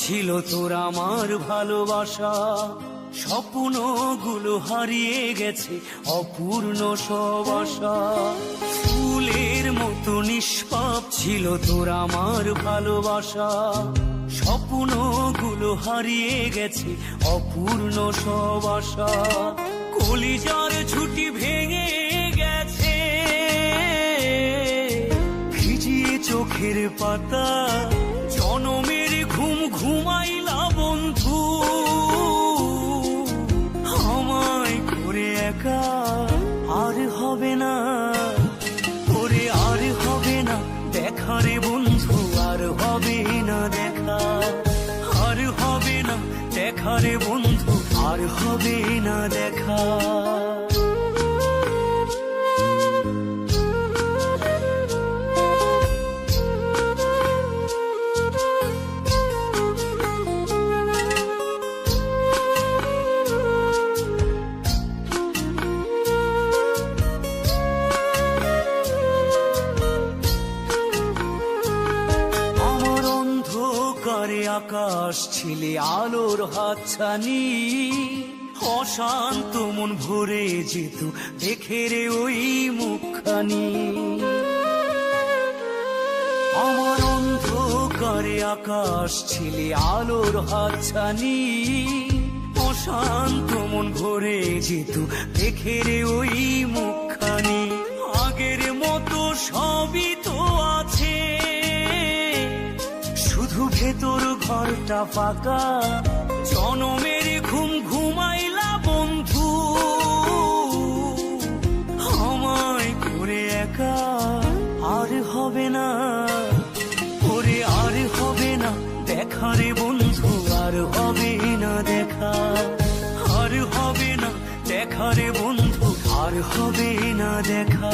ছিল তোর আমার ভালোবাসা, স্বপ্নগুলো হারিয়ে গেছে অপূর্ণ সব আশা। ফুলের মতো নিষ্পাপ ছিল তোর আমার ভালোবাসা, স্বপ্নগুলো হারিয়ে গেছে অপূর্ণ সব আশা। কলিজার ঝুঁটি ভেঙে গেছে, ভিজিয়ে চোখের পাতা, জনমের ঘুম ঘুমাইলা বন্ধু, আমায় করে একা আর হবে না, ওরে আর হবে না দেখা রে বন্ধু, আর হবে না দেখা, আর হবে না দেখা রে বন্ধু, আর হবে না দেখা। আকাশ ছিলে আলোর হাতছানি, অশান্ত মন ভরে যেত দেখে রে ওই মুখখানি। আমার অন্ধকারে আকাশ ছিলে আলোর হাতছানি, অশান্ত মন ভরে যেত দেখে রে ওই মুখখানি। আগের মতো সবই তো আছে, শুধু ভেতর ঘরটা ফাঁকা, জনমের ঘুম ঘুমাইলা বন্ধু, আমায় করে একা আর হবে না, ওরে আর হবে না দেখা রে বন্ধু, আর হবে না দেখা, আর হবে না দেখা রে বন্ধু, আর হবে না দেখা।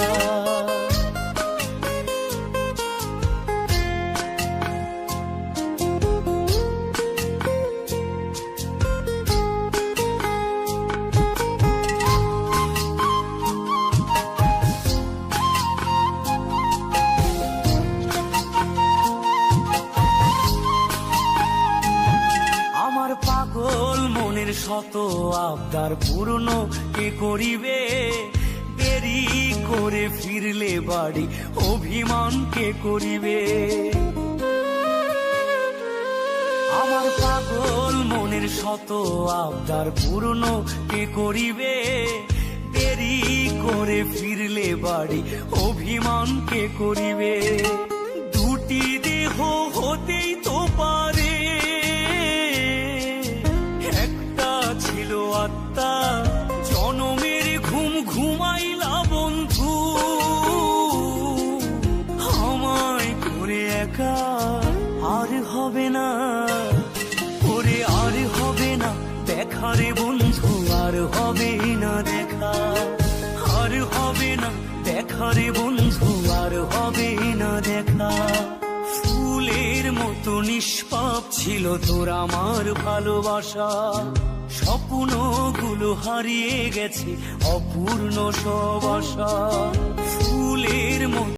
পাগল মনের শত আবদার পূর্ণ কে করিবে, দেরি করে ফিরলে বাড়ি অভিমান কে করিবে। আমার পাগল মনের শত আবদার পূর্ণ কে করিবে, দেরি করে ফিরলে বাড়ি অভিমান কে করিবে। দুটি দেহ হতেই তো পারে, ছিল আত্মা, জনমের ঘুম ঘুমাইলা বন্ধু, আমায় করে একা আর হবে না, ওরে আর হবে না দেখা রে বন্ধু, আর হবে না দেখা, আর হবে না দেখা রে বন্ধু, আর হবে না দেখা। ফুলের মতো নিষ্পাপ ছিল তোর আমার ভালোবাসা, স্বপ্নগুলো হারিয়ে গেছে অপূর্ণ সব আশা।